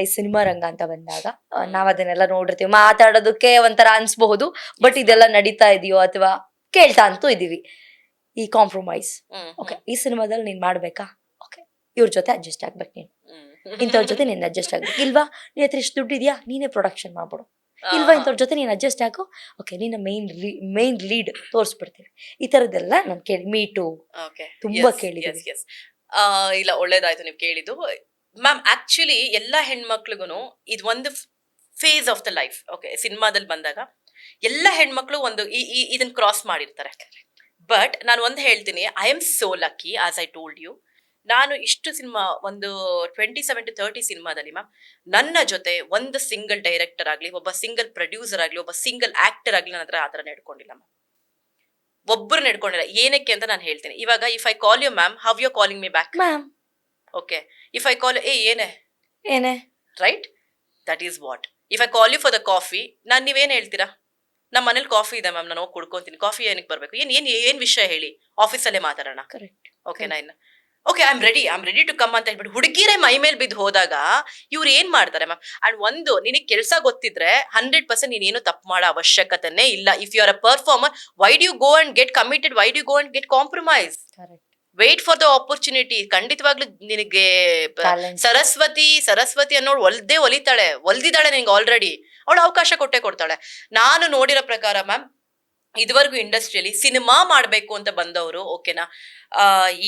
ಈ ಸಿನಿಮಾ ರಂಗ ಅಂತ ಬಂದಾಗ ನಾವ್ ಅದನ್ನೆಲ್ಲ ನೋಡಿರ್ತೀವಿ, ಮಾತಾಡೋದಕ್ಕೆ ಒಂಥರ ಅನ್ಸ್ಬಹುದು, ಬಟ್ ಇದೆಲ್ಲ ನಡೀತಾ ಇದೆಯೋ ಅಥವಾ ಕೇಳ್ತಾ ಅಂತೂ ಇದೀವಿ. ಈ ಕಾಂಪ್ರಮೈಸ್, ಓಕೆ ಈ ಸಿನಿಮಾದಲ್ಲಿ ನೀನ್ ಮಾಡ್ಬೇಕಾ, ಓಕೆ ಇವ್ರ ಜೊತೆ ಅಡ್ಜಸ್ಟ್ ಆಗ್ಬೇಕು, ನೀನು ಇಂಥವ್ರ ಜೊತೆ ನೀನ್ ಅಡ್ಜಸ್ಟ್ ಆಗ್ಬೇಕು, ಇಲ್ವಾ ನೀ ಹತ್ರ ಇಷ್ಟು ದುಡ್ಡು ಇದೆಯಾ, ನೀನೇ ಪ್ರೊಡಕ್ಷನ್ ಮಾಡ್ಬಿಡು, ಇಲ್ವಾ ಇಂಥವ್ರ ಜೊತೆ ನೀನ್ ಅಡ್ಜಸ್ಟ್ ಆಗು, ಓಕೆ ನೀನ ಮೇನ್ ಲೀಡ್ ತೋರಿಸ್ಬಿಡ್ತೀವಿ. ಈ ತರದ್ದೆಲ್ಲ ನಾನು ಕೇಳಿ ಮೀಟು ತುಂಬಾ ಕೇಳಿದ್ದೀನಿ. ಇಲ್ಲ, ಒಳ್ಳೇದಾಯ್ತು ನೀವು ಕೇಳಿದ್ದು ಮ್ಯಾಮ್. ಆಕ್ಚುಲಿ ಎಲ್ಲಾ ಹೆಣ್ಮಕ್ಳಿಗೂ ಇದು ಒಂದು phase of the life. Okay, ಸಿನಿಮಾದಲ್ಲಿ ಬಂದಾಗ ಎಲ್ಲ ಹೆಣ್ಮಕ್ಳು ಒಂದು ಇದನ್ನ ಕ್ರಾಸ್ ಮಾಡಿರ್ತಾರೆ. ಬಟ್ ನಾನು ಒಂದು ಹೇಳ್ತೀನಿ, I am so lucky, as I told you. ನಾನು ಇಷ್ಟು ಸಿನಿಮಾ, ಒಂದು 27 to 30 ಸಿನಿಮಾದಲ್ಲಿ ಮ್ಯಾಮ್, ನನ್ನ ಜೊತೆ ಒಂದು ಸಿಂಗಲ್ ಡೈರೆಕ್ಟರ್ ಆಗ್ಲಿ, ಒಬ್ಬ ಸಿಂಗಲ್ ಪ್ರೊಡ್ಯೂಸರ್ ಆಗ್ಲಿ, ಒಬ್ಬ ಸಿಂಗಲ್ ಆಕ್ಟರ್ ಆಗ್ಲಿ ನನ್ನ ಹತ್ರ ಆ ಥರ ನಡ್ಕೊಂಡಿಲ್ಲ ಮ್ಯಾಮ್. ಒಬ್ಬರು ನಡ್ಕೊಂಡಿಲ್ಲ. ಏನಕ್ಕೆ ಅಂತ ನಾನು ಹೇಳ್ತೀನಿ. ಇವಾಗ if I call you ma'am, how you calling me back ma'am? Okay, if I call ಏನೇ ಏನೇ right, that is what. If I call you for the coffee, ನಾನು ನೀವೇನು ಹೇಳ್ತೀರಾ? ನಮ್ಮ ಮನೇಲಿ ಕಾಫಿ ಇದೆ ಮ್ಯಾಮ್, ನಾನು ಹೋಗಿ ಕುಡ್ಕೊಂತೀನಿ, ಕಾಫಿ ಏನಕ್ಕೆ ಬರಬೇಕು, ಏನ್ ವಿಷಯ ಹೇಳಿ, ಆಫೀಸಲ್ಲೇ ಮಾತಾಡೋಣ, ಓಕೆನಾ? ಇನ್ನು okay, I am ready to come ಅಂತ ಹೇಳ್ಬಿಟ್ಟು ಹುಡುಗಿರೇ ಮೈ ಮೇಲೆ ಬಿದ್ದು ಹೋದಾಗ ಇವ್ರು ಏನ್ ಮಾಡ್ತಾರೆ ಮ್ಯಾಮ್? ಅಂಡ್ ಒಂದು, ನಿನಗೆ ಕೆಲಸ ಗೊತ್ತಿದ್ರೆ 100% ನೀನೇನು ತಪ್ಪು ಮಾಡೋ ಅವಶ್ಯಕತೆನೇ ಇಲ್ಲ. If you are a performer, why do you go and get committed, why do you go and get compromise? Wait for the opportunity. ಖಂಡಿತವಾಗ್ಲೂ ನಿನಗೆ ಸರಸ್ವತಿ ಅನ್ನೋಳು ಒಲ್ದಿದ್ದಾಳೆ ನಿನ್ಗೆ ಆಲ್ರೆಡಿ. ಅವಳು ಅವಕಾಶ ಕೊಡ್ತಾಳೆ. ನಾನು ನೋಡಿರೋ ಪ್ರಕಾರ ಮ್ಯಾಮ್, ಇದುವರೆಗೂ ಇಂಡಸ್ಟ್ರಿಯಲ್ಲಿ ಸಿನಿಮಾ ಮಾಡ್ಬೇಕು ಅಂತ ಬಂದವರು, ಓಕೆನಾ,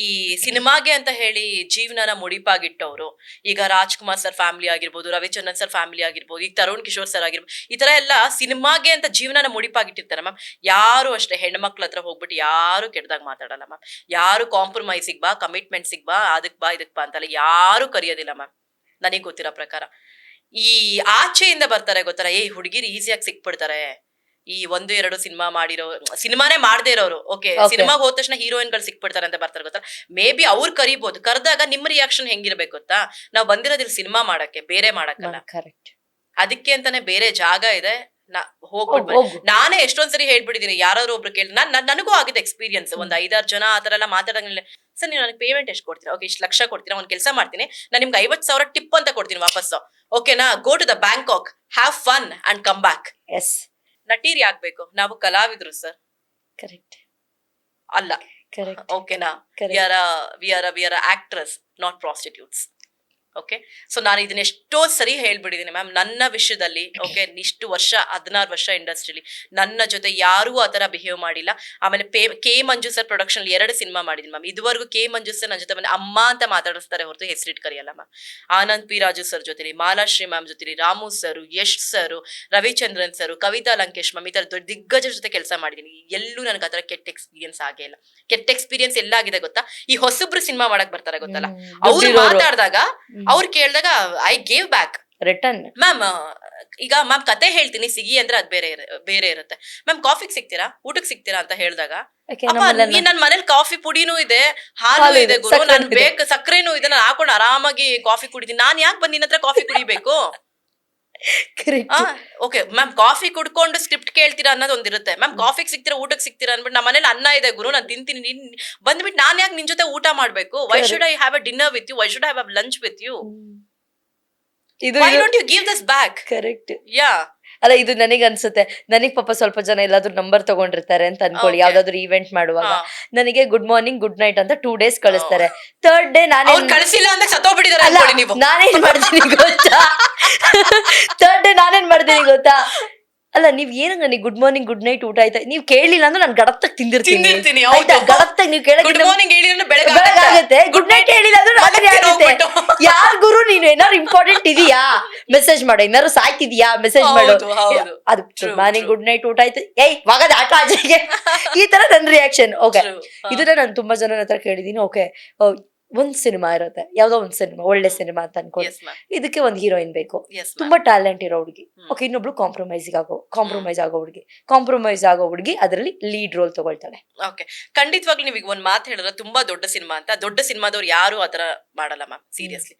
ಈ ಸಿನಿಮಾಗೆ ಅಂತ ಹೇಳಿ ಜೀವನನ ಮುಡಿಪಾಗಿಟ್ಟವರು, ಈಗ ರಾಜ್ಕುಮಾರ್ ಸರ್ ಫ್ಯಾಮಿಲಿ ಆಗಿರ್ಬೋದು, ರವಿಚಂದ್ರನ್ ಸರ್ ಫ್ಯಾಮಿಲಿ ಆಗಿರ್ಬೋದು, ಈಗ ತರುಣ್ ಕಿಶೋರ್ ಸರ್ ಆಗಿರ್ಬೋದು, ಈ ತರ ಎಲ್ಲ ಸಿನಿಮಾಗೆ ಅಂತ ಜೀವನನ ಮುಡಿಪಾಗಿಟ್ಟಿರ್ತಾರೆ ಮ್ಯಾಮ್. ಯಾರು ಅಷ್ಟೇ ಹೆಣ್ಮಕ್ಳ ಹತ್ರ ಹೋಗ್ಬಿಟ್ಟು ಯಾರು ಕೆಟ್ಟದಾಗ ಮಾತಾಡಲ್ಲ ಮ್ಯಾಮ್. ಯಾರು ಕಾಂಪ್ರಮೈಸಿಗೆ ಬಾ, ಕಮಿಟ್ಮೆಂಟ್ಸಿಗೆ ಬಾ, ಅದಕ್ ಬಾ ಇದಕ್ ಬಾ ಅಂತಲ್ಲ ಯಾರು ಕರೆಯೋದಿಲ್ಲ ಮ್ಯಾಮ್. ನನಗೆ ಗೊತ್ತಿರೋ ಪ್ರಕಾರ ಈ ಆಚೆಯಿಂದ ಬರ್ತಾರೆ ಗೊತ್ತಾರೆ, ಹುಡುಗಿರು ಈಸಿಯಾಗಿ ಸಿಕ್ಬಿಡ್ತಾರೆ. ಈ 1-2 ಸಿನಿಮಾ ಮಾಡಿರೋ, ಸಿನಿಮಾನೇ ಮಾಡದೇ ಇರೋರು, ಓಕೆ, ಸಿನಿಮಾಗೆ ಹೋದ ತಕ್ಷಣ ಹೀರೋಯಿನ್ಗಳು ಸಿಕ್ಬಿಡ್ತಾರೆ ಅಂತ ಬರ್ತಾರೆ ಗೊತ್ತಾ. ಮೇ ಬಿ ಅವ್ರು ಕರಿಬಹುದು. ಕರೆದಾಗ ನಿಮ್ಮ ರಿಯಾಕ್ಷನ್ ಹೆಂಗಿರ್ಬೇಕು ಗೊತ್ತಾ? ನಾವು ಬಂದಿರೋದಿಲ್ಲ ಸಿನಿಮಾ ಮಾಡಕ್ಕೆ, ಬೇರೆ ಮಾಡಕ್ಕಲ್ಲ. ಅದಕ್ಕೆ ಅಂತಾನೆ ಬೇರೆ ಜಾಗ ಇದೆ, ಹೋಗ್ಬಿಡ್ಬೋದು. ನಾನೇ ಎಷ್ಟೊಂದ್ಸರಿ ಹೇಳ್ಬಿಟ್ಟಿದೀನಿ, ಯಾರಾದ್ರೂ ಒಬ್ರು ಕೇಳಿ, ನನಗೂ ಆಗಿದೆ ಎಕ್ಸ್ಪೀರಿಯನ್ಸ್. ಒಂದ್ 5-6 ಜನ ಆತರ ಎಲ್ಲ ಮಾತಾಡಂಗಿಲ್ಲ. ಸರ್, ನೀವು ನನಗೆ ಪೇಮೆಂಟ್ ಎಷ್ಟು ಕೊಡ್ತೀರಾ? ಓಕೆ, ಇಷ್ಟು ಲಕ್ಷ ಕೊಡ್ತೀರಾ, ಒಂದ್ ಕೆಲಸ ಮಾಡ್ತೀನಿ, ನಾನು ನಿಮ್ಗೆ 50,000 ಟಿಪ್ ಅಂತ ಕೊಡ್ತೀನಿ ವಾಪಸ್ಸು, ಓಕೆನಾ? Go to the Bangkok, have fun and come back. Yes, ನಟೀರ್ ಯಾಕ್ಬೇಕು? ನಾವು ಕಲಾವಿದ್ರು ಸರ್. ಕರೆಕ್ಟ್ ಅಲ್ಲ, ಓಕೆನಾ? We are actress, not prostitutes. Okay, so ನಾನು ಇದನ್ನ ಎಷ್ಟೋ ಸರಿ ಹೇಳ್ಬಿಟ್ಟಿದ್ದೀನಿ ಮ್ಯಾಮ್ ನನ್ನ ವಿಷಯದಲ್ಲಿ. ಓಕೆ, ಇಷ್ಟು ವರ್ಷ 16 ವರ್ಷ ಇಂಡಸ್ಟ್ರಿಲಿ ನನ್ನ ಜೊತೆ ಯಾರೂ ಆ ಥರ ಬಿಹೇವ್ ಮಾಡಿಲ್ಲ. ಆಮೇಲೆ K Manju sir production 2 cinema ಮಾಡಿದ್ದೀನಿ ಮ್ಯಾಮ್. ಇದುವರೆಗೂ ಕೆ ಮಂಜು ಸರ್ ನನ್ನ ಜೊತೆ ಬಂದು ಅಮ್ಮ ಅಂತ ಮಾತಾಡಿಸ್ತಾರೆ ಹೊರತು ಹೆಸರಿಟ್ಟು ಕರೆಯಲ್ಲ ma'am. Anand P Raju sir ಜೊತೆಲಿ, ಮಾಲಾಶ್ರೀ ಮ್ಯಾಮ್ ಜೊತೆಲಿ, Ramu sir, Yash sir, Ravichandran sir, Kavitha Lankesh ma'am, ಈ ಥರ ದೊಡ್ಡ ದಿಗ್ಗಜರ ಜೊತೆ ಕೆಲಸ ಮಾಡಿದ್ದೀನಿ. ಎಲ್ಲೂ ನನಗೆ ಆ ಥರ ಕೆಟ್ಟ ಎಕ್ಸ್ಪೀರಿಯನ್ಸ್ ಆಗೇ ಇಲ್ಲ. ಕೆಟ್ಟ ಎಕ್ಸ್ಪೀರಿಯನ್ಸ್ ಎಲ್ಲಾಗಿದೆ ಗೊತ್ತಾ? ಈ ಹೊಸಬ್ರು ಸಿನಿಮಾ ಮಾಡಕ್ ಬರ್ತಾರೆ ಗೊತ್ತಲ್ಲ, ಅವ್ರು ಮಾತಾಡಿದಾಗ, ಅವ್ರು ಕೇಳಿದಾಗ I gave back return. Ma'am, ಈಗ ಮ್ಯಾಮ್ ಕತೆ ಹೇಳ್ತೀನಿ ಸಿಗಿ ಅಂದ್ರೆ ಅದ್ ಬೇರೆ ಇರುತ್ತೆ. ಮ್ಯಾಮ್ ಕಾಫಿಗೆ ಸಿಗ್ತೀರಾ, ಊಟಕ್ಕೆ ಸಿಗ್ತೀರಾ ಅಂತ ಹೇಳಿದಾಗ, ನನ್ ಮನೇಲಿ ಕಾಫಿ ಪುಡಿನೂ ಇದೆ, ಹಾಲು ಇದೆ ಗುರು, ನನ್ ಬೇಕು, ಸಕ್ಕರೆನೂ ಇದೆ, ನಾನು ಹಾಕೊಂಡು ಆರಾಮಾಗಿ ಕಾಫಿ ಕುಡಿತೀನಿ, ನಾನ್ ಯಾಕೆ ಬಂದು ನಿನ್ನ ಹತ್ರ ಕಾಫಿ ಕುಡಿಬೇಕು? ಓಕೆ ಮ್ಯಾಮ್, ಕಾಫಿ ಕುಡ್ಕೊಂಡು ಸ್ಕ್ರಿಪ್ಟ್ ಕೇಳ್ತೀರಾ ಅನ್ನೋದು ಒಂದಿರುತ್ತೆ. ಮ್ಯಾಮ್ ಕಾಫಿಗೆ ಸಿಗ್ತೀರಾ, ಊಟಕ್ಕೆ ಸಿಗ್ತೀರಾ ಅನ್ಬಿಟ್ಟು, ನಮ್ಮ ಮನೇಲಿ ಅನ್ನ ಇದೆ ಗುರು, ನಾನು ತಿಂತೀನಿ, ಬಂದ್ಬಿಟ್ಟು ನಾನ್ ಯಾಕೆ ನಿನ್ ಜೊತೆ ಊಟ ಮಾಡ್ಬೇಕು? Why should I have a dinner with you? Why should I have a lunch with you? Why don't you give this back? Correct. Yeah, ಅಲ್ಲ, ಇದು ನನಗೆ ಅನ್ಸುತ್ತೆ, ನನಗ್ ಪಾಪ ಸ್ವಲ್ಪ ಜನ ಎಲ್ಲಾದ್ರೂ ನಂಬರ್ ತಗೊಂಡಿರ್ತಾರೆ ಅಂತ ಅನ್ಕೊಳ್ಳಿ, ಯಾವ್ದಾದ್ರು ಇವೆಂಟ್ ಮಾಡುವಾಗ ನನಗೆ ಗುಡ್ ಮಾರ್ನಿಂಗ್ ಗುಡ್ ನೈಟ್ ಅಂತ 2 days ಕಳಿಸ್ತಾರೆ. 3rd day ಕಳಿಸಿಲ್ಲ ಅಂತ ಸತ್ತೋಗ್ಬಿಟ್ಟಿದ್ದಾರೆ. ನಾನೇನ್ ಮಾಡ್ತೀನಿ ಗೊತ್ತಾ? 3rd day ನಾನೇನ್ ಮಾಡ್ತೀನಿ ಗೊತ್ತಾ? ಅಲ್ಲ, ನೀವ್ ಏನ ನನಗೆ ಗುಡ್ ಮಾರ್ನಿಂಗ್ ಗುಡ್ ನೈಟ್ ಊಟ ಆಯ್ತಾ ನೀವ್ ಕೇಳಿಲ್ಲ ಅಂದ್ರೆ ನಾನು ಗಡತ್ತಾಗ ತಿಂದಿರ್ತೀನಿ. ಗಡತ್ತಾಗ ನೀವ್ ಬೆಳಗಾಗುತ್ತೆ, ಗುಡ್ ನೈಟ್ ಹೇಳಿಲ್ಲ ಅಂದ್ರೆ ರಾತ್ರಿ ಆಗುತ್ತೆ. ಯಾರ್ ಗುರು ನೀನು ಏನಾರು ಇಂಪಾರ್ಟೆಂಟ್ ಇದೆಯಾ ಮೆಸೇಜ್ ಮಾಡು, ಏನಾರು ಸಾಯ್ತಿದ್ಯಾ ಮೆಸೇಜ್ ಮಾಡು. ಅದು ಗುಡ್ ಮಾರ್ನಿಂಗ್ ಗುಡ್ ನೈಟ್ ಊಟ ಆಯ್ತು, ಏಯ್ ಮಗದ ಆಟ ಆಚೆಗೆ, ಈ ತರ ನನ್ ರಿಯಾಕ್ಷನ್. ಓಕೆ, ಇದನ್ನ ನಾನು ತುಂಬಾ ಜನ ಹತ್ರ ಕೇಳಿದೀನಿ. ಓಕೆ, ಒಂದ್ ಸಿನಿಮಾ ಇರುತ್ತೆ, ಯಾವ್ದೋ ಒಂದ್ ಸಿನಿಮಾ, ಒಳ್ಳೆ ಸಿನಿಮಾ ಅಂತ ಅನ್ಕೊಳ್ಳಿ, ಇದಕ್ಕೆ ಒಂದ್ ಹೀರೋಯಿನ್ ಬೇಕು, ತುಂಬಾ ಟ್ಯಾಲೆಂಟ್ ಇರೋ ಹುಡುಗಿ. ಓಕೆ, ಇನ್ನೊಬ್ಳು ಕಾಂಪ್ರಮೈಸ್ ಆಗೋ ಹುಡುಗಿ ಅದರಲ್ಲಿ ಲೀಡ್ ರೋಲ್ ತಗೊಳ್ತಾಳೆ. ಓಕೆ, ಖಂಡಿತವಾಗ್ಲೂ ನೀವೀಗ ಒಂದ್ ಮಾತು ಹೇಳಿದ್ರೆ, ತುಂಬಾ ದೊಡ್ಡ ಸಿನಿಮಾ ಅಂತ, ದೊಡ್ಡ ಸಿನಿಮಾದವ್ರು ಯಾರು ಆತರ ಮಾಡಲ್ಲ ಮ್ಯಾಮ್, ಸೀರಿಯಸ್ಲಿ.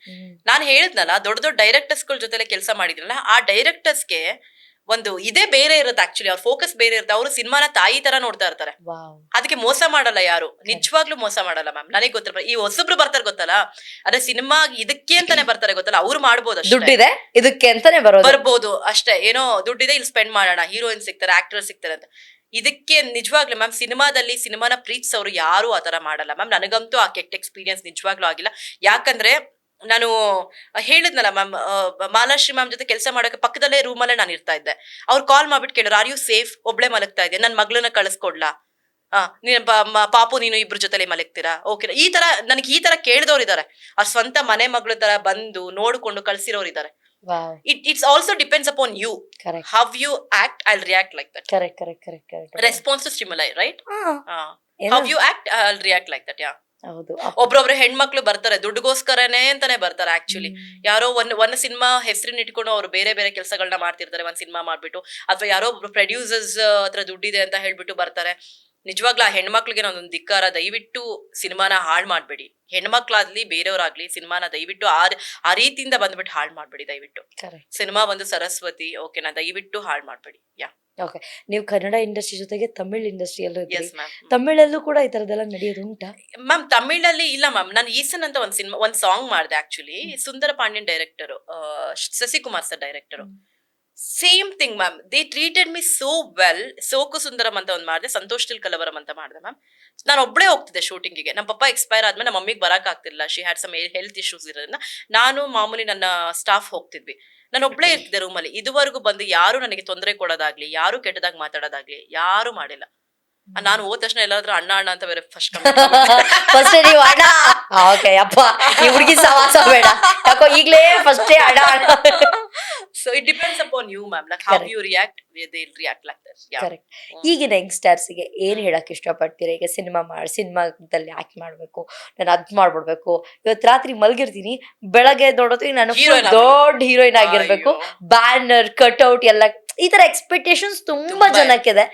ನಾನು ಹೇಳಿದ್ನಲ್ಲ, ದೊಡ್ಡ ಡೈರೆಕ್ಟರ್ಸ್ ಗಳ ಜೊತೆ ಕೆಲಸ ಮಾಡಿದ್ರಲ್ಲ, ಆ ಡೈರೆಕ್ಟರ್ಸ್ಗೆ ಒಂದು ಇದೇ ಬೇರೆ ಇರುತ್ತೆ ಆಕ್ಚುಲಿ, ಅವ್ರ ಫೋಕಸ್ ಬೇರೆ ಇರುತ್ತೆ. ಅವರು ಸಿನಿಮಾನ ತಾಯಿ ತರ ನೋಡ್ತಾ ಇರ್ತಾರೆ. ಅದಕ್ಕೆ ಮೋಸ ಮಾಡಲ್ಲ ಯಾರು, ನಿಜವಾಗ್ಲೂ ಮೋಸ ಮಾಡಲ್ಲ ಮ್ಯಾಮ್. ನನಗೆ ಗೊತ್ತಿರ ಈ ಹೊಸಬ್ರು ಬರ್ತಾರೆ ಗೊತ್ತಲ್ಲ, ಅದೇ ಸಿನಿಮಾ ಇದಕ್ಕೆ ಅಂತಾನೆ ಬರ್ತಾರೆ ಗೊತ್ತಲ್ಲ, ಅವ್ರು ಮಾಡ್ಬೋದು ಅಷ್ಟೇ. ದುಡ್ಡಿದೆ ಇದಕ್ಕೆ ಅಂತಾನೆ ಬರ್ಬೋದು ಅಷ್ಟೇ, ಏನೋ ದುಡ್ಡಿದೆ ಇಲ್ಲಿ ಸ್ಪೆಂಡ್ ಮಾಡೋಣ, ಹೀರೋಯಿನ್ ಸಿಗ್ತಾರೆ, ಆಕ್ಟರ್ ಸಿಗ್ತಾರೆ ಅಂತ. ಇದಕ್ಕೆ ನಿಜವಾಗ್ಲೂ ಮ್ಯಾಮ್ ಸಿನಿಮಾದಲ್ಲಿ ಸಿನಿಮಾನ ಪ್ರೀತಿಸೋರು ಯಾರು ಆತರ ಮಾಡಲ್ಲ ಮ್ಯಾಮ್. ನನಗಂತೂ ಆ ಕೆಟ್ಟ ಎಕ್ಸ್ಪೀರಿಯನ್ಸ್ ನಿಜವಾಗ್ಲೂ ಆಗಿಲ್ಲ. ಯಾಕಂದ್ರೆ ನಾನು ಹೇಳಿದ್ನಲ್ಲ ಮ್ಯಾಮ್, ಮಾಲಾಶ್ರೀ ಮ್ಯಾಮ್ ಜೊತೆ ಕೆಲಸ ಮಾಡೋಕೆ ಪಕ್ಕದಲ್ಲೇ ರೂಮಲ್ಲೇ ನಾನು ಇರ್ತಾ ಇದ್ದೆ. ಅವ್ರು ಕಾಲ್ ಮಾಡ್ಬಿಟ್ಟು ಕೇಳಿದ್ರು, ಆರ್ ಯು ಸೇಫ್, ಒಬ್ಳೆ ಮಲಗ್ತಾ ಇದ್ದೆ, ನನ್ ಮಗಳನ್ನ ಕಳಿಸ್ಕೊಡ್ಲಾ, ಪಾಪು ನೀನು ಇಬ್ರ ಜೊತೆಲಿ ಮಲಗ್ತೀರಾ, ಓಕೆ. ಈ ತರ ನನಗೆ ಈ ತರ ಕೇಳಿದವ್ರು ಇದಾರೆ. ಅವ್ರ ಸ್ವಂತ ಮನೆ ಮಗಳ ತರ ಬಂದು ನೋಡ್ಕೊಂಡು ಕಳ್ಸಿರೋರು ಇದಾರೆ. It's also depends upon you. Correct. How you act, I'll react like that. Correct. Response to stimuli, right? How you act, I'll react like that. Yeah. ಹೌದು. ಒಬ್ರೊಬ್ರು ಹೆಣ್ಮಕ್ಳು ಬರ್ತಾರೆ ದುಡ್ಡುಗೋಸ್ಕರನೇ ಅಂತಾನೆ ಬರ್ತಾರೆ ಆಕ್ಚುಲಿ. ಯಾರೋ ಒಂದ್ ಸಿನಿಮಾ ಹೆಸರಿನ ಇಟ್ಕೊಂಡು ಅವ್ರು ಬೇರೆ ಬೇರೆ ಕೆಲಸಗಳನ್ನ ಮಾಡ್ತಿರ್ತಾರೆ, ಒಂದ್ ಸಿನಿಮಾ ಮಾಡ್ಬಿಟ್ಟು. ಅಥವಾ ಯಾರೋ ಒಬ್ರು ಪ್ರೊಡ್ಯೂಸರ್ಸ್ ಹತ್ರ ದುಡ್ಡಿದೆ ಅಂತ ಹೇಳ್ಬಿಟ್ಟು ಬರ್ತಾರೆ. ನಿಜವಾಗ್ಲೂ ಆ ಹೆಣ್ಮಕ್ಳಿಗೆ ನಾನೊಂದು ಧಿಕ್ಕಾರ, ದಯವಿಟ್ಟು ಸಿನಿಮಾನ ಹಾಳು ಮಾಡ್ಬೇಡಿ. ಹೆಣ್ಮಕ್ಳಾಗ್ಲಿ ಬೇರೆಯವ್ರಾಗ್ಲಿ ಸಿನಿಮಾನ ದಯವಿಟ್ಟು ಆ ರೀತಿಯಿಂದ ಬಂದ್ಬಿಟ್ಟು ಹಾಳು ಮಾಡ್ಬೇಡಿ ದಯವಿಟ್ಟು. ಸಿನಿಮಾ ಒಂದು ಸರಸ್ವತಿ, ಓಕೆನಾ, ದಯವಿಟ್ಟು ಹಾಳು ಮಾಡ್ಬೇಡಿ. ಯಾ ಓಕೆ. ನೀವು ಕನ್ನಡ ಇಂಡಸ್ಟ್ರಿ ಜೊತೆಗೆ ತಮಿಳ್ ಇಂಡಸ್ಟ್ರಿಯಲ್ಲೂ ತಮಿಳಲ್ಲೂ ಕೂಡ ಈ ತರದೆಲ್ಲ ನಡೆಯೋದು ಉಂಟಾ ಮ್ಯಾಮ್? ತಮಿಳಲ್ಲಿ ಇಲ್ಲ ಮ್ಯಾಮ್. ನಾನು ಈಸನ್ ಅಂತ ಒಂದ್ ಸಾಂಗ್ ಮಾಡಿದೆ actually. Sundara Pandian director, Shashikumar sir director. Same thing ma'am, they treated me so well. ಸೋಕು ಸುಂದರಂ ಅಂತ ಒಂದ್ ಮಾಡಿದೆ, ಸಂತೋಷ್ ತಿಲ್ಕಲವರಂ ಅಂತ ಮಾಡಿದೆ ಮ್ಯಾಮ್. ನಾನು ಒಬ್ಬಳೇ ಹೋಗ್ತಿದ್ದೆ ಶೂಟಿಂಗಿಗೆ. ನಮ್ಮ ಪಪ್ಪ ಎಕ್ಸ್ಪೈರ್ ಆದ್ಮೇಲೆ ನಮ್ಮ ಮಮ್ಮಿಗೆ ಬರಕ್ ಆಗ್ತಿಲ್ಲ, she had some health issues ಇರೋದ್ರಿಂದ ನಾನು ಮಾಮೂಲಿ ನನ್ನ ಸ್ಟಾಫ್ ಹೋಗ್ತಿದ್ವಿ. ನಾನು ಒಬ್ಳೇ ಇರ್ತಿದ್ದೆ ರೂಮಲ್ಲಿ. ಇದುವರೆಗೂ ಬಂದು ಯಾರು ನನಗೆ ತೊಂದರೆ ಕೊಡೋದಾಗ್ಲಿ, ಯಾರು ಕೆಟ್ಟದಾಗ ಮಾತಾಡೋದಾಗ್ಲಿ ಯಾರು ಮಾಡಿಲ್ಲ. ನಾನು ಹೋದ ತಕ್ಷಣ ಎಲ್ಲಾದ್ರೂ ಅಣ್ಣ ಅಣ್ಣ ಅಂತ ಬೇರೆ ಫಸ್ಟ್ ಫಸ್ಟ್ ನೀವು ಅಣ್ಣ. ಓಕೆ ಅಪ್ಪ, ಈ ಹುಡುಗಿ ಸವಾಸ ಬೇಡ ಯಾಕೋ ಈಗ್ಲೇ ಫಸ್ಟ್ ಅಣ್ಣ. So it depends upon you ma'am, like how you react, they will react like that. Correct. ಈಗಿನ ಯಂಗ್ಸ್ಟರ್ಸ್ಗೆ ಏನ್ ಹೇಳಕ್ ಇಷ್ಟಪಡ್ತೀರಾ? ಈಗ ಸಿನಿಮಾದಲ್ಲಿ ಆಕ್ಟ್ ಮಾಡ್ಬೇಕು, ನಾನು ಅದ್ ಮಾಡ್ಬಿಡ್ಬೇಕು, ಇವತ್ತು ರಾತ್ರಿ ಮಲ್ಗಿರ್ತೀನಿ, ಬೆಳಗ್ಗೆ ನೋಡೋದು ನಾನು ದೊಡ್ಡ ಹೀರೋಯಿನ್ ಆಗಿರ್ಬೇಕು, ಬ್ಯಾನರ್ ಕಟ್ಔಟ್ ಎಲ್ಲ, ಈ ತರ ಎಕ್ಸ್ಪೆಕ್ಟೇಷನ್ಸ್ ತುಂಬಾ ಜನಕ್ಕಿದೆ.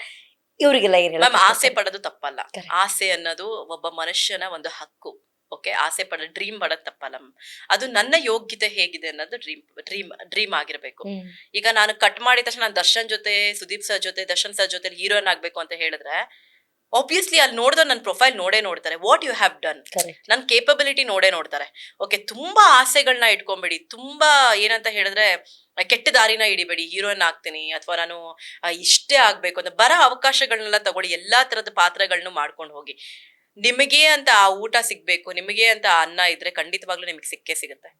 ಇವ್ರಿಗೆಲ್ಲ ಏನ್ ಮ್ಯಾಮ್, ಆಸೆ ಪಡೋದು ತಪ್ಪಲ್ಲ. ಆಸೆ ಅನ್ನೋದು ಒಬ್ಬ ಮನುಷ್ಯನ ಒಂದು ಹಕ್ಕು. ಓಕೆ, ಆಸೆ ಪಡೋದು, ಡ್ರೀಮ್ ಪಡೋದು ತಪ್ಪಲ್ಲ ಮ್ಯಾಮ್. ಅದು ನನ್ನ ಯೋಗ್ಯತೆ ಹೇಗಿದೆ ಅನ್ನೋದು ಡ್ರೀಮ್ ಆಗಿರ್ಬೇಕು. ಈಗ ನಾನು ಕಟ್ ಮಾಡಿದ ತಕ್ಷಣ ನಾನು ದರ್ಶನ್ ಜೊತೆ, ಸುದೀಪ್ ಸರ್ ಜೊತೆ, ದರ್ಶನ್ ಸರ್ ಜೊತೆ ಹೀರೋಯಿನ್ ಆಗ್ಬೇಕು ಅಂತ ಹೇಳಿದ್ರೆ ಆಬ್ವಿಯಸ್ಲಿ ಅಲ್ಲಿ ನೋಡಿದ್ರೆ ನನ್ನ ಪ್ರೊಫೈಲ್ ನೋಡ್ತಾರೆ, ವಾಟ್ ಯು ಹ್ಯಾವ್ ಡನ್, ನನ್ನ ಕೇಪಬಿಲಿಟಿ ನೋಡ್ತಾರೆ. ಓಕೆ, ತುಂಬಾ ಆಸೆಗಳನ್ನ ಇಟ್ಕೊಂಬೇಡಿ. ತುಂಬಾ ಏನಂತ ಹೇಳಿದ್ರೆ ಕೆಟ್ಟ ದಾರಿನ ಹಿಡಿಬೇಡಿ. ಹೀರೋಯಿನ್ ಆಗ್ತೀನಿ ಅಥವಾ ನಾನು ಇಷ್ಟೇ ಆಗ್ಬೇಕು ಅಂತ ಬರೋ ಅವಕಾಶಗಳನ್ನೆಲ್ಲ ತಗೊಳ್ಳಿ. ಎಲ್ಲಾ ತರದ ಪಾತ್ರಗಳನ್ನ ಮಾಡ್ಕೊಂಡು ಹೋಗಿ. ನಿಮಗೆ ಅಂತ ಆ ಊಟ ಸಿಗ್ಬೇಕು, ನಿಮಗೆ ಅಂತ ಅನ್ನ ಇದ್ರೆ ಖಂಡಿತವಾಗ್ಲೂ ನಿಮಗೆ ಸಿಕ್ಕೇ ಸಿಗುತ್ತೆ.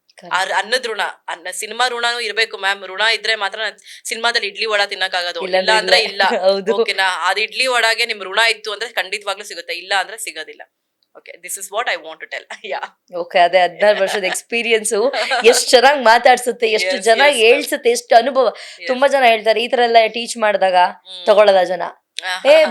ಅನ್ನದ ಋಣ, ಸಿನಿಮಾ ಋಣನೂ ಇರ್ಬೇಕು ಮ್ಯಾಮ್. ಋಣ ಇದ್ರೆ ಮಾತ್ರ ಸಿನಿಮಾದಲ್ಲಿ ಇಡ್ಲಿ ವಡ ತಿನ್ನಕ್ಕಾಗೋದು, ಇಲ್ಲ ಅಂದ್ರೆ ಇಲ್ಲ. ಓಕೆನಾ, ಅದು ಇಡ್ಲಿ ವಡಾಗೆ ನಿಮ್ ಋಣ ಇತ್ತು ಅಂದ್ರೆ ಖಂಡಿತವಾಗ್ಲೂ ಸಿಗುತ್ತೆ, ಇಲ್ಲ ಅಂದ್ರೆ ಸಿಗೋದಿಲ್ಲ. Okay, this is what I want to tell. Yeah okay, ಅದೇ 16 ವರ್ಷದ ಎಕ್ಸ್ಪೀರಿಯನ್ಸ್ ಎಷ್ಟು ಚೆನ್ನಾಗಿ ಮಾತಾಡ್ಸುತ್ತೆ, ಎಷ್ಟು ಚೆನ್ನಾಗಿ ಹೇಳ್ಸುತ್ತೆ, ಎಷ್ಟು ಅನುಭವ. ತುಂಬಾ ಜನ ಹೇಳ್ತಾರೆ ಈ ತರ ಎಲ್ಲ ಟೀಚ್ ಮಾಡಿದಾಗ ತಗೊಳ್ಳಲ್ಲ ಜನ.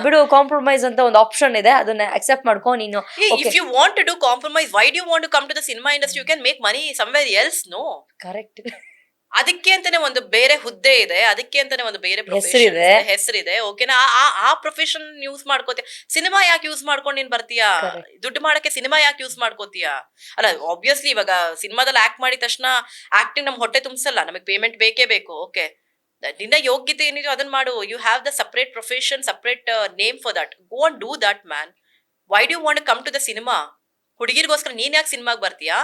ಬಿಡು, ಕಾಂಪ್ರಮೈಸ್ ಅಂತ ಒಂದು ಆಪ್ಷನ್ ಇದೆ, ಅದನ್ನ ಅಕ್ಸೆಪ್ಟ್ ಮಾಡ್ಕೊ ನೀನು. If you want to do compromise, why do you want to come to the cinema industry? You can make money somewhere else, no? Correct. ಅದಕ್ಕೆ ಅಂತಾನೆ ಒಂದು ಬೇರೆ ಹುದ್ದೆ ಇದೆ, ಅದಕ್ಕೆ ಅಂತಾನೆ ಒಂದು ಬೇರೆ ಹೆಸರಿದೆ. ಓಕೆನಾ, ಆ ಪ್ರೊಫೆಷನ್ ಯೂಸ್ ಮಾಡ್ಕೋತೀಯ. ಸಿನಿಮಾ ಯಾಕೆ ಯೂಸ್ ಮಾಡ್ಕೊಂಡು ನೀನ್ ಬರ್ತೀಯಾ? ದುಡ್ಡು ಮಾಡಕ್ಕೆ ಸಿನಿಮಾ ಯಾಕೆ ಯೂಸ್ ಮಾಡ್ಕೋತೀಯಾ? ಅಲ್ಲ, ಆಬ್ವಿಯಸ್ಲಿ ಇವಾಗ ಸಿನಿಮಾದಲ್ಲಿ ಆಕ್ಟ್ ಮಾಡಿದ ತಕ್ಷಣ ಆಕ್ಟಿಂಗ್ ನಮ್ ಹೊಟ್ಟೆ ತುಂಬಿಸಲ್ಲ, ನಮಗೆ ಪೇಮೆಂಟ್ ಬೇಕೇ ಬೇಕು. ಓಕೆ, ನಿನ್ನ ಯೋಗ್ಯತೆ ಏನಿದೆ ಅದನ್ನ ಮಾಡು. You have the separate profession, separate name for that. Go and do that man. Why do you want to come to the cinema? ಹುಡುಗಿರ್ಗೋಸ್ಕರ ನೀನ್ ಯಾಕೆ ಸಿನಿಮಾಗ್ ಬರ್ತೀಯಾ?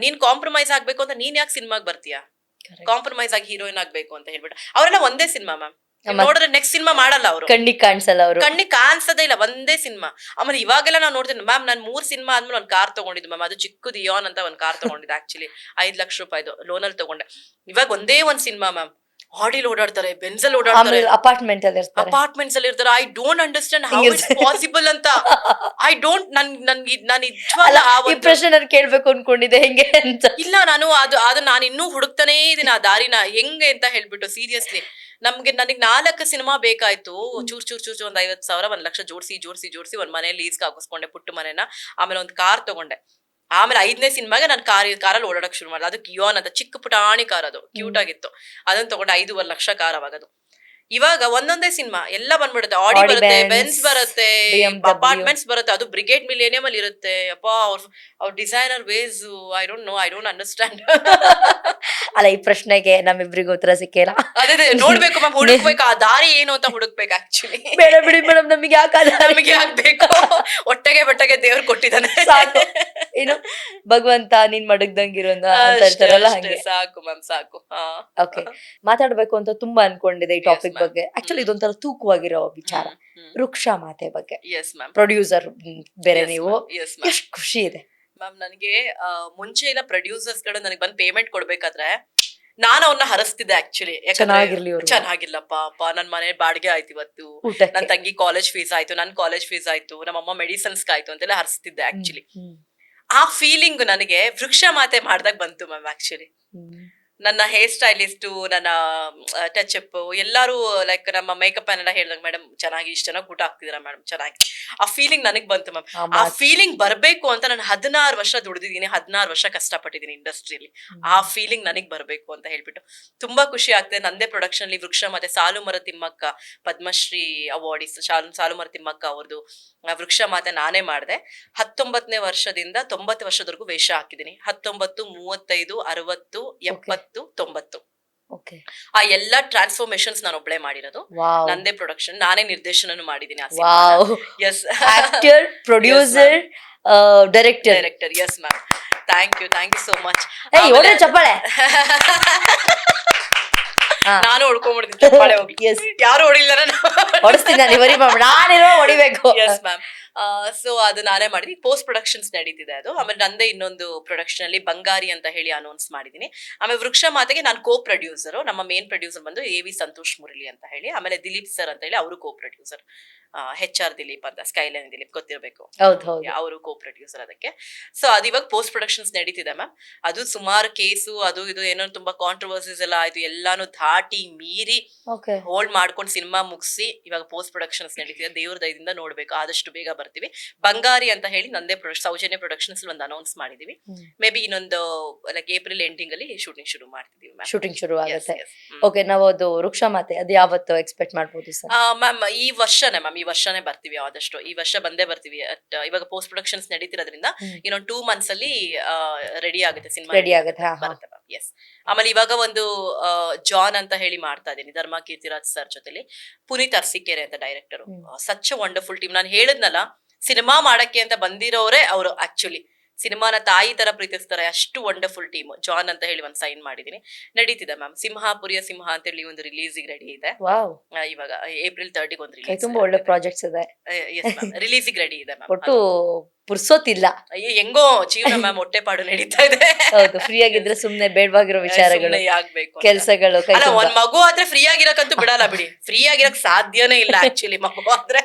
ನೀನ್ ಕಾಂಪ್ರಮೈಸ್ ಆಗ್ಬೇಕು ಅಂತ ನೀನ್ ಯಾಕೆ ಸಿನಿಮಾಗ್ ಬರ್ತೀಯಾ? ಕಾಂಪ್ರಮೈಸ್ ಆಗಿ ಹೀರೋಯಿನ್ ಆಗ್ಬೇಕು ಅಂತ ಹೇಳ್ಬಿಟ್ಟು ಅವರೆಲ್ಲ ಒಂದೇ ಸಿನಿಮಾ ಮ್ಯಾಮ್. ನೋಡಿದ್ರೆ ನೆಕ್ಸ್ಟ್ ಸಿನಿಮಾ ಮಾಡಲ್ಲ ಅವರು, ಕಣ್ಣಿಗೆ ಕಾಣಿಸಲ್ಲ, ಅವರು ಕಣ್ಣಿಗೆ ಕಾಣಿಸೋದೇ ಇಲ್ಲ, ಒಂದೇ ಸಿನಿಮಾ. ಆಮೇಲೆ ಇವಾಗೆಲ್ಲ ನಾವು ನೋಡ್ತೀನಿ ಮ್ಯಾಮ್, ನಾನು 3 ಸಿನಿಮಾ ಆದ್ಮೇಲೆ ಒಂದ್ ಕಾರ್ ತಗೊಂಡಿದ್ದು ಮ್ಯಾಮ್. ಅದು ಚಿಕ್ಕದು ಇಯಾನ್ ಅಂತ ಒಂದ್ ಕಾರ್ ತಗೊಂಡಿದ್ದೆ, ಆಕ್ಚುಲಿ 5 ಲಕ್ಷ ರೂಪಾಯಿದು ಲೋನಲ್ಲಿ ತಗೊಂಡೆ. ಇವಾಗ ಒಂದೇ ಒಂದ್ ಸಿನಿಮಾ ಮ್ಯಾಮ್. ಆಡಿಲ್ ಓಡಾಡ್ತಾರೆ, ಬೆಂಜಲ್ ಓಡಾಡ್ತಾರೆ, ಅಪಾರ್ಟ್ಮೆಂಟ್ಸ್ ಅಲ್ಲಿ ಇರ್ತಾರೆ. I don't understand how it's possible ಅಂತ. ಐ ಡೋಂಟ್, ನಾನು ಪ್ರಶ್ನೆ ನಾನು ಕೇಳ್ಬೇಕು ಅನ್ಕೊಂಡಿದ್ದೆ ಹೆಂಗೆ ಅಂತ. ಇಲ್ಲ, ಅದು ನಾನು ಇನ್ನೂ ಹುಡುಕ್ತಾನೇ ಇದೀನಿ ಆ ದಾರಿನ, ಹೆಂಗೆ ಅಂತ ಹೇಳ್ಬಿಟ್ಟು. ಸೀರಿಯಸ್ಲಿ ನನಗೆ 4 ಸಿನಿಮಾ ಬೇಕಾಯ್ತು. ಚೂರ್ ಒಂದ್ 50,000 1 ಲಕ್ಷ ಜೋಡಿಸಿ ಒಂದ್ ಮನೆ ಲೀಸ್ಗೆ ಹಾಕಿಸ್ಕೊಂಡೆ, ಪುಟ್ಟು ಮನೆನ. ಆಮೇಲೆ ಒಂದ್ ಕಾರ್ ತಗೊಂಡೆ. ಆಮೇಲೆ 5ನೇ ಸಿನಿಮಾಗೆ ನಾನು ಕಾರಲ್ಲಿ ಓಡಾಡಕ್ ಶುರು ಮಾಡಿದೆ. ಅದು ಕಿಯೋನ್ ಅಂತ ಚಿಕ್ಕ ಪುಟಾಣಿ ಕಾರ್, ಅದು ಕ್ಯೂಟ್ ಆಗಿತ್ತು. ಅದನ್ನ ತಗೊಂಡೆ. 5.5 ಲಕ್ಷ ಕಾರ್ ಅವಾಗದು. ಇವಾಗ ಒಂದೊಂದೇ ಸಿನಿಮಾ ಎಲ್ಲ ಬಂದ್ಬಿಡುತ್ತೆ, ಆಡಿ Audi, ಬರುತ್ತೆ, Benz, ಬೆನ್ಸ್ ಬರುತ್ತೆ, BMW. ಅಪಾರ್ಟ್ಮೆಂಟ್ಸ್ ಬರುತ್ತೆ, ಅದು ಬ್ರಿಗೇಡ್ ಮಿಲೇನಿಯಂ ಅಲ್ಲಿ ಇರುತ್ತೆ. ಅಪ್ಪ ಅವ್ರ designer ways, I don't know, I don't understand. ಅಲ್ಲ, ಈ ಪ್ರಶ್ನೆಗೆ ನಮ್ಮಿಬ್ರಿಗೂ ಉತ್ತರ ಸಿಕ್ಕಿಲ್ಲ. ಅದೇ ನೋಡ್ಬೇಕು ಮ್ಯಾಮ್, ಹುಡುಕ್ಬೇಕು ಆ ದಾರಿ ಏನು ಅಂತ ಹುಡುಕ್ಬೇಕು ಆಕ್ಚುಲಿ. ಬೇಡ ಬಿಡಿ ಮೇಡಮ್, ನಮಗೆ ಯಾಕಾದ್ರೆ ನಮಗೆ ಆಗ್ಬೇಕು, ಹೊಟ್ಟೆಗೆ ಬಟ್ಟೆಗೆ ದೇವ್ರು ಕೊಟ್ಟಿದ್ದಾನೆ. ಸಾಕು. ಏನು ಭಗವಂತ ನೀನ್ ಮಡಗ್ದಂಗಿರೋ ಅಂತ ಹೇಳ್ತಾರಲ್ಲ ಹಂಗೆ. ಸಾಕು ಮ್ಯಾಮ್, ಸಾಕು. ಓಕೆ, ಮಾತಾಡ್ಬೇಕು ಅಂತ ತುಂಬಾ ಅನ್ಕೊಂಡಿದೆ ಈ ಟಾಪಿಕ್ ma'am. ಬಗ್ಗೆ. ಆಕ್ಚುಲಿ ಇದೊಂಥರ ತೂಕವಾಗಿರೋ ವಿಚಾರ, ವೃಕ್ಷ ಮಾತೆ ಬಗ್ಗೆ. Yes ma'am. ಪ್ರೊಡ್ಯೂಸರ್ ಬೇರೆ ನೀವು, ಎಸ್ ಮ್ಯಾಮ್. ಎಷ್ಟು ಖುಷಿ ಇದೆ ಮ್ಯಾಮ್. ನನಗೆ ಮುಂಚೆ ಎಲ್ಲ ಪ್ರೊಡ್ಯೂಸರ್ಸ್ ಗಳು ನನಗೆ ಬಂದು ಪೇಮೆಂಟ್ ಕೊಡ್ಬೇಕಾದ್ರೆ ನಾನು ಅವ್ರನ್ನ ಹರಸ್ತಿದ್ದೆ ಆಕ್ಚುಲಿ. ಚೆನ್ನಾಗಿರ್ಲಿ ಅವ್ರು. ಚೆನ್ನಾಗಿಲ್ಲಪ್ಪ ಅಪ್ಪ, ನನ್ ಮನೆ ಬಾಡಿಗೆ ಆಯ್ತು ಇವತ್ತು, ಊಟಕ್ಕೆ. ನನ್ ತಂಗಿ ಕಾಲೇಜ್ ಫೀಸ್ ಆಯ್ತು, ನನ್ ಕಾಲೇಜ್ ಫೀಸ್ ಆಯ್ತು, ನಮ್ಮಮ್ಮ ಮೆಡಿಸನ್ಸ್ ಆಯ್ತು ಅಂತೆಲ್ಲ ಹರಿಸ್ತಿದ್ದೆ ಆಕ್ಚುಲಿ. ಆ ಫೀಲಿಂಗ್ ನನಗೆ ವೃಕ್ಷ ಮಾತೆ ಮಾಡ್ದಾಗ ಬಂತು ಮ್ಯಾಮ್ ಆಕ್ಚುಲಿ. ನನ್ನ ಹೇರ್ ಸ್ಟೈಲಿಸ್ಟು, ನನ್ನ ಟಚ್ ಅಪ್ ಎಲ್ಲರೂ ಲೈಕ್ ನಮ್ಮ ಮೇಕಪ್ ಅನ್ನೆಲ್ಲ ಹೇಳಿದಾಗ, ಮೇಡಮ್ ಚೆನ್ನಾಗಿ ಇಷ್ಟು ಚೆನ್ನಾಗಿ ಊಟ ಹಾಕ್ತಿದ್ದೀರಾ ಮೇಡಮ್, ಚೆನ್ನಾಗಿ. ಆ ಫೀಲಿಂಗ್ ನನಗೆ ಬಂತು ಮ್ಯಾಮ್. ಆ ಫೀಲಿಂಗ್ ಬರಬೇಕು ಅಂತ ನಾನು 16 ವರ್ಷ ದುಡಿದಿದ್ದೀನಿ, 16 ವರ್ಷ ಕಷ್ಟಪಟ್ಟಿದ್ದೀನಿ ಇಂಡಸ್ಟ್ರಿಯಲ್ಲಿ. ಆ ಫೀಲಿಂಗ್ ನನಗೆ ಬರಬೇಕು ಅಂತ ಹೇಳ್ಬಿಟ್ಟು ತುಂಬಾ ಖುಷಿ ಆಗ್ತದೆ. ನಂದೇ ಪ್ರೊಡಕ್ಷನ್ ಅಲ್ಲಿ ವೃಕ್ಷ ಮತ್ತೆ ಸಾಲುಮರ ತಿಮ್ಮಕ್ಕ ಪದ್ಮಶ್ರೀ ಅವಾರ್ಡ್, ಸಾಲುಮರ ತಿಮ್ಮಕ್ಕ ಅವ್ರದ್ದು ವೃಕ್ಷ ಮಾತೆ ನಾನೇ ಮಾಡಿದೆ. 19ನೇ ವರ್ಷದಿಂದ 90 ವರ್ಷದವರೆಗೂ ವೇಷ ಹಾಕಿದ್ದೀನಿ. 19, 35, 60, 70, 90 ಆ ಎಲ್ಲಾ ಟ್ರಾನ್ಸ್ಫಾರ್ಮೇಶನ್ಸ್ ನಾನು ಒಬ್ಳೆ ಮಾಡಿರೋದು. ನಂದೇ ಪ್ರೊಡಕ್ಷನ್, ನಾನೇ ನಿರ್ದೇಶನ ಮಾಡಿದ್ದೀನಿ ಆ ಸಿನಿಮಾ. Yes, actor, producer, director. Yes ma'am. Thank you so much. ಚಪ್ಪಾಳೆ. ನಾನು ಹೊಡ್ಕೊಂಡ್ಬಿಡ್ತೀನಿ ಚಪ್ಪಾಳೆ ಹೋಗಿ. ಯಾರು ಹೊಡಿಲ್ಲ, ಹೊಡಿಸ್ತೀನಿ ನಾನಿರೋ ಹೊಡಿಬೇಕು. Yes ma'am. ಸೊ ಅದು ನಾನೇ ಮಾಡಿದ್ವಿ. ಪೋಸ್ಟ್ ಪ್ರೊಡಕ್ಷನ್ಸ್ ನಡೀತಿದೆ ಅದು. ಆಮೇಲೆ ನಂದೇ ಇನ್ನೊಂದು ಪ್ರೊಡಕ್ಷನ್ ಅಲ್ಲಿ ಬಂಗಾರಿ ಅಂತ ಹೇಳಿ ಅನೌನ್ಸ್ ಮಾಡಿದೀನಿ. ಆಮೇಲೆ ವೃಕ್ಷ ಮಾತೆಗೆ ನಾನು ಕೋ ಪ್ರೊಡ್ಯೂಸರ್. ನಮ್ಮ ಮೇನ್ ಪ್ರೊಡ್ಯೂಸರ್ ಬಂದು AV ಸಂತೋಷ್ ಮುರಳಿ ಅಂತ ಹೇಳಿ, ಆಮೇಲೆ ದಿಲೀಪ್ ಸರ್ ಅಂತ ಹೇಳಿ ಅವರು ಕೋ ಪ್ರೊಡ್ಯೂಸರ್. HR ದಿಲೀಪ್ ಅಂತ, ಸ್ಕೈಲೈನ್ ದಿಲೀಪ್ ಗೊತ್ತಿರಬೇಕು, ಅವರು ಕೋ ಪ್ರೊಡ್ಯೂಸರ್ ಅದಕ್ಕೆ. ಸೊ ಅದು ಇವಾಗ ಪೋಸ್ಟ್ ಪ್ರೊಡಕ್ಷನ್ಸ್ ನಡೀತಿದೆ ಮ್ಯಾಮ್. ಅದು ಸುಮಾರು ಕೇಸು ಅದು ಇದು ಏನೋ ತುಂಬಾ ಕಾಂಟ್ರವರ್ಸೀಸ್ ಎಲ್ಲ ಆಯ್ತು, ಎಲ್ಲಾನು ದಾಟಿ ಮೀರಿ ಹೋಲ್ಡ್ ಮಾಡ್ಕೊಂಡು ಸಿನಿಮಾ ಮುಗಿಸಿ ಇವಾಗ ಪೋಸ್ಟ್ ಪ್ರೊಡಕ್ಷನ್ಸ್ ನಡೀತಿದೆ. ದೇವ್ರ ದಯದಿಂದ ನೋಡ್ಬೇಕು, ಆದಷ್ಟು ಬೇಗ ಬರ್ತೀವಿ. ಬಂಗಾರಿ ಅಂತ ಹೇಳಿ ನಂದೇ ಸೌಜನ್ಯ ಪ್ರೊಡಕ್ಷನ್ಸ್ ಒಂದು ಅನೌನ್ಸ್ ಮಾಡಿದೀವಿ. ಮೇ ಬಿ ಇನ್ನೊಂದು ಲೈಕ್ ಏಪ್ರಿಲ್ ಎಂಡಿಂಗ್ ಅಲ್ಲಿ ಶೂಟಿಂಗ್ ಶುರು ಮಾಡ್ತಿದೀವಿ. ಶೂಟಿಂಗ್ ಶುರು ಆಗುತ್ತೆ. ಓಕೆ, ನಾವು ಅದು ವೃಕ್ಷ ಮಾತೆ ಅದು ಯಾವತ್ತು ಎಕ್ಸ್ಪೆಕ್ಟ್ ಮಾಡ್ಬೋದು ಸರ್? ಮ್ಯಾಮ್ ಈ ವರ್ಷನೇ ಬರ್ತೀವಿ, ಆದಷ್ಟು ಈ ವರ್ಷ ಬಂದೇ ಬರ್ತೀವಿ. ಇವಾಗ ಪೋಸ್ಟ್ ಪ್ರೊಡಕ್ಷನ್ಸ್ ನಡೀತಿರೋದ್ರಿಂದ ಇನ್ನೊಂದು 2 months ಅಲ್ಲಿ ರೆಡಿ ಆಗುತ್ತೆ ಸಿನಿಮಾ. ರೆಡಿ ಆಗುತ್ತೆ. ಎಸ್. ಆಮೇಲೆ ಇವಾಗ ಒಂದು ಜಾನ್ ಅಂತ ಹೇಳಿ ಮಾಡ್ತಾ ಇದ್ದೀನಿ ಧರ್ಮ ಕೀರ್ತಿರಾಜ್ ಸರ್ ಜೊತೆಲಿ. ಪುನೀತ್ ಅರ್ಸಿಕೆರೆ ಅಂತ ಡೈರೆಕ್ಟರ್. Such wonderful team. ನಾನು ಹೇಳಿದ್ನಲ್ಲ, ಸಿನಿಮಾ ಮಾಡಕ್ಕೆ ಅಂತ ಬಂದಿರೋರೇ ಅವರು ಆಕ್ಚುಲಿ. ಸಿನಿಮಾನ ತಾಯಿ ತರ ಪ್ರೀತಿಸ್ತಾರೆ, ಅಷ್ಟು ವಂಡರ್ಫುಲ್ ಟೀಮ್. ಜಾನ್ ಅಂತ ಹೇಳಿ ಒಂದು ಸೈನ್ ಮಾಡಿದೀನಿ, ನಡೀತಿದೆ ಮ್ಯಾಮ್. ಸಿಂಹಾಪುರಿಯ ಸಿಂಹ ಅಂತ ಹೇಳಿ ಒಂದು ರಿಲೀಸ್ ರೆಡಿ ಇದೆ. ಇವಾಗ ಏಪ್ರಿಲ್ 30 ಒಂದು ರಿಲೀಸ್. ತುಂಬಾ ಒಳ್ಳೆ ಪ್ರಾಜೆಕ್ಟ್ಸ್ ಇದೆ. ರಿಲೀಸ್ ರೆಡಿ ಇದೆ ಮ್ಯಾಮ್. ಒಟ್ಟು ಪುರ್ಸೋತಿಲ್ಲ, ಹೆಂಗೋ ಜೀವನ ಮ್ಯಾಮ್, ಹೊಟ್ಟೆಪಾಡು ನಡೀತಾ ಇದೆ. ಹೌದು, ಫ್ರೀ ಆಗಿದ್ರೆ ಸುಮ್ನೆ ಬೇಡವಾಗಿರೋ ವಿಚಾರಗಳು, ಕೆಲಸಗಳು. ಒಂದ್ ಮಗು ಆದ್ರೆ ಫ್ರೀ ಆಗಿರಕ್ಕಂತೂ ಬಿಡಲ್ಲ ಬಿಡಿ, ಫ್ರೀ ಆಗಿರಕ್ ಸಾಧ್ಯನೇ ಇಲ್ಲ ಆಕ್ಚುಲಿ. ಮಗು ಆದ್ರೆ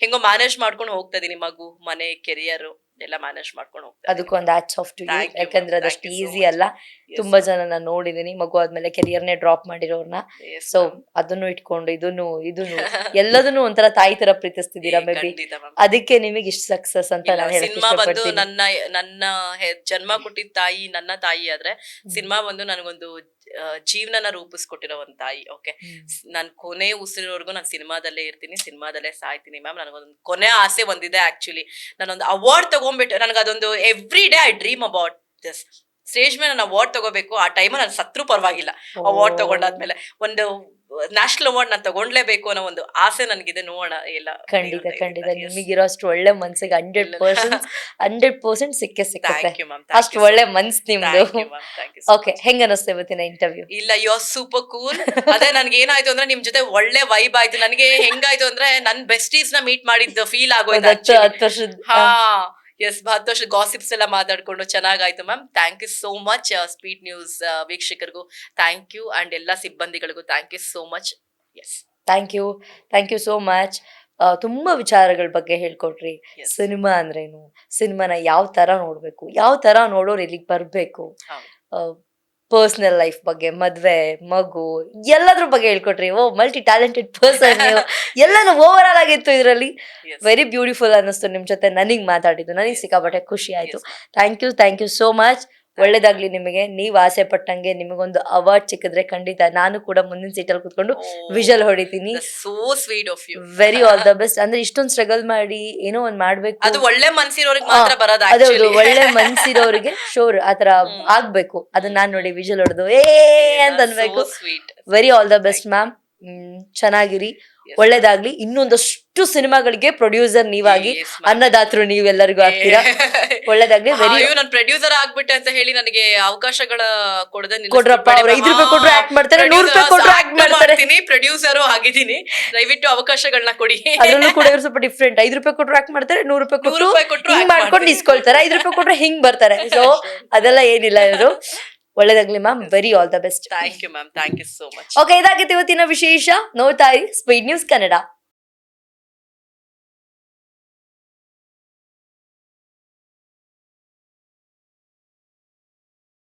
ಹೆಂಗೋ ಮ್ಯಾನೇಜ್ ಮಾಡ್ಕೊಂಡು ಹೋಗ್ತಾ ಇದೀನಿ. ಮಗು, ಮನೆ, ಕೆರಿಯರ್ ಎಲ್ಲ ಮ್ಯಾನೇಜ್ ಮಾಡ್ಕೊಂಡು ಹೋಗ್ತಾ. ಅದಕ್ಕೊಂದು ಹ್ಯಾಟ್ಸ್ ಆಫ್ ಟು ಯು, ಯಾಕಂದ್ರೆ ಅದಷ್ಟು ಈಸಿ ಅಲ್ಲ. ತುಂಬಾ ಜನ ನಾನು ನೋಡಿದೀನಿ ಮಗು ಆದ್ಮೇಲೆ ಕೆರಿಯರ್ನೇ ಡ್ರಾಪ್ ಮಾಡಿರೋರ್ನ. ಸೊ ಅದನ್ನು ಇಟ್ಕೊಂಡು ಇದನ್ನು ಎಲ್ಲದನ್ನು ಒಂಥರ ತಾಯಿ ತರ ಪ್ರೀತಿಸ್ತಿದ್ದೀರಾ. ಮೇ ಬಿ ಅದಕ್ಕೆ ನಿಮಗೆ ಇಷ್ಟು ಸಕ್ಸಸ್ ಅಂತ ನಾನು ಹೇಳಕ್ ಸಿನಿಮಾ ಬಂದು ಇಷ್ಟಪಡ್ತೀನಿ. ನನ್ನ ಜನ್ಮ ಕೊಟ್ಟಿದ್ದ ತಾಯಿ ನನ್ನ ತಾಯಿ ಆದ್ರೆ, ಸಿನಿಮಾ ಬಂದು ನನಗೊಂದು ಜೀವನನ ರೂಪಿಸ್ಕೊಟ್ಟಿರೋ ಒಂದ್ ತಾಯಿ. ಓಕೆ, ನಾನ್ ಕೊನೆ ಉಸಿರೋರ್ಗು ನಾನು ಸಿನಿಮಾದಲ್ಲೇ ಇರ್ತೀನಿ, ಸಿನಿಮಾದಲ್ಲೇ ಸಾಯ್ತೀನಿ ಮ್ಯಾಮ್. ನನಗೊಂದು ಕೊನೆ ಆಸೆ ಒಂದಿದೆ ಆಕ್ಚುಲಿ. ನಾನೊಂದು ಅವಾರ್ಡ್ ತಗೊಂಡ್ಬಿಟ್ಟು, ನನಗೆ ಅದೊಂದು every day I dream about this. Stage ಮೇಲೆ ನಾನು ಅವಾರ್ಡ್ ತಗೋಬೇಕು. ಆ ಟೈಮ್ ನಾನು ಸತ್ರು ಪರವಾಗಿಲ್ಲ, ಅವಾರ್ಡ್ ತಗೊಂಡಾದ್ಮೇಲೆ ಒಂದು ನ್ಯಾಷನಲ್ ಅವಾರ್ಡ್ ನಾನು ತಗೊಂಡ್ಲೇಬೇಕು ಅನ್ನೋ ಒಂದು ಆಸೆ ನನಗಿದೆ. ನೋಡೋಣ ಎಲ್ಲ. ಖಂಡಿತ ನಿಮಗಿರೋ ಅಷ್ಟು ಒಳ್ಳೆ ಮನ್ಸಿಗೆ 100% ಸಿಕ್ಕುತ್ತೆ. ಅಷ್ಟು ಒಳ್ಳೆ ಮನ್ಸ್ ನಿಮ್ದು. ಓಕೆ, ಹೆಂಗ ಅನಿಸ್ತಾ ಇವತ್ತಿನ ಇಂಟರ್ವ್ಯೂ? ಇಲ್ಲ, ಯು ಆರ್ ಸೂಪರ್ ಕೂಲ್. ಅದೇ ನನ್ಗೆ ಏನಾಯ್ತು ಅಂದ್ರೆ ನಿಮ್ ಜೊತೆ ಒಳ್ಳೆ ವೈಬ್ ಆಯ್ತು. ನನಗೆ ಹೆಂಗಾಯ್ತು ಅಂದ್ರೆ ನನ್ ಬೆಸ್ಟೀಸ್ ನ ಮೀಟ್ ಮಾಡಿದ್ದು ಫೀಲ್ ಆಗೋಯ್ತು. 10 ವರ್ಷದ. ಎಸ್, 10 ವರ್ಷ ಗಾಸಿಪ್ಸ್ ಎಲ್ಲ ಮಾತಾಡ್ಕೊಂಡು ಚೆನ್ನಾಗಾಯ್ತು ma'am. Thank you so much. Speed news ವೀಕ್ಷಕರಿಗೂ ಥ್ಯಾಂಕ್ ಯು, ಅಂಡ್ ಎಲ್ಲ ಸಿಬ್ಬಂದಿಗಳಿಗೂ thank you so much. Yes, thank you so much. ತುಂಬಾ ವಿಚಾರಗಳ ಬಗ್ಗೆ ಹೇಳ್ಕೊಟ್ರಿ. ಸಿನಿಮಾ ಅಂದ್ರೇನು, ಸಿನಿಮಾನ ಯಾವ ತರ ನೋಡ್ಬೇಕು, ಯಾವ ತರ ನೋಡೋರು ಇಲ್ಲಿಗೆ ಬರ್ಬೇಕು, ಪರ್ಸನಲ್ ಲೈಫ್ ಬಗ್ಗೆ, ಮದ್ವೆ, ಮಗು, ಎಲ್ಲದ್ರ ಬಗ್ಗೆ ಹೇಳ್ಕೊಟ್ರಿ. ಮಲ್ಟಿ ಟ್ಯಾಲೆಂಟೆಡ್ ಪರ್ಸನ್ ನೀವು. ಎಲ್ಲಾನು ಓವರ್ ಆಲ್ ಆಗಿತ್ತು ಇದರಲ್ಲಿ. ವೆರಿ ಬ್ಯೂಟಿಫುಲ್ ಅನ್ನಿಸ್ತು ನಿಮ್ ಜೊತೆ ನನಗ್ ಮಾತಾಡಿದ್ದು. ನನಗೆ ಸಿಕ್ಕಾಪಟ್ಟೆ ಖುಷಿ ಆಯ್ತು. Thank you so much. ಒಳ್ಳೇದಾಗ್ಲಿ ನಿಮಗೆ. ನೀವ್ ಆಸೆ ಪಟ್ಟಂಗೆ ನಿಮಗೊಂದು ಅವಾರ್ಡ್ ಸಿಕ್ಕಿದ್ರೆ ಖಂಡಿತ ನಾನು ಕೂಡ ಮುಂದಿನ ಸೀಟಲ್ಲಿ ಕುತ್ಕೊಂಡು ವಿಷಲ್ ಹೊಡಿತೀನಿ. So sweet of you. Very all the best. ಅಂದ್ರೆ ಇಷ್ಟೊಂದು ಸ್ಟ್ರಗಲ್ ಮಾಡಿ ಏನೋ ಒಂದ್ ಮಾಡ್ಬೇಕು, ಅದು ಒಳ್ಳೆ ಮನ್ಸಿರೋರಿಗೆ ಮಾತ್ರ ಬರೋದು. ಅದೌದು, ಒಳ್ಳೆ ಮನ್ಸಿರೋರಿಗೆ ಶೋರ್ ಆತರ ಆಗ್ಬೇಕು. ಅದನ್ನ ನಾನ್ ನೋಡಿ ವಿಷಲ್ ಹೊಡೆದು ಅಂತ ಅನ್ಬೇಕು. Very all the best ma'am. ಚೆನ್ನಾಗಿರಿ, ಒಳ್ಳೇದಾಗ್ಲಿ. ಇನ್ನೊಂದಷ್ಟು ಸಿನಿಮಾಗಳಿಗೆ ಪ್ರೊಡ್ಯೂಸರ್ ನೀವಾಗಿ, ಅನ್ನದಾತರು ನೀವೆಲ್ಲರಿಗೂ ಆಗ್ತೀರಾ. ಒಳ್ಳೇದಾಗ್ಲಿ. ವೆರಿ ನಾನು ಪ್ರೊಡ್ಯೂಸರ್ ಆಗ್ಬಿಟ್ಟೆ ಅಂತ ಹೇಳಿ ನನಗೆ ಅವಕಾಶಗಳ ಕೊಡ್ರಪ್ಪ. ಅವ್ರು 5 ರೂಪಾಯಿ ಕೊಟ್ರು ಆಕ್ಟ್ ಮಾಡ್ತಾರೆ, 100 ರೂಪಾಯಿ ಕೊಟ್ರು ಆಕ್ಟ್ ಮಾಡ್ತಾರೆ. ಪ್ರೊಡ್ಯೂಸರು ಆಗಿದ್ದೀನಿ, ದಯವಿಟ್ಟು ಅವಕಾಶಗಳನ್ನ ಕೊಡಿ. ಅದ್ರಲ್ಲೂ ಕೂಡ ಇವ್ರು ಸ್ವಲ್ಪ ಡಿಫ್ರೆಂಟ್. 5 ರೂಪಾಯಿ ಕೊಟ್ರು ಆಕ್ಟ್ ಮಾಡ್ತಾರೆ, 100 ರೂಪಾಯಿ ಕೊಟ್ರು ಹಿಂಗ್ ಮಾಡ್ಕೊಂಡು ಇಸ್ಕೊಳ್ತಾರೆ, 5 ರೂಪಾಯಿ ಕೊಟ್ರೆ ಹಿಂಗ್ ಬರ್ತಾರೆ. ಸೊ ಅದೆಲ್ಲ ಏನಿಲ್ಲ ಇವರು. ಒಳ್ಳೇದಾಗ್ಲಿ ma'am. Very all the best. Thank you ma'am, thank you so much. Okay, ಇದಾಗಿತ್ತು ಇವತ್ತಿನ ವಿಶೇಷ. ನೋಡ್ತಾ ಇರಿ ಸ್ಪೀಡ್ ನ್ಯೂಸ್ ಕನ್ನಡ.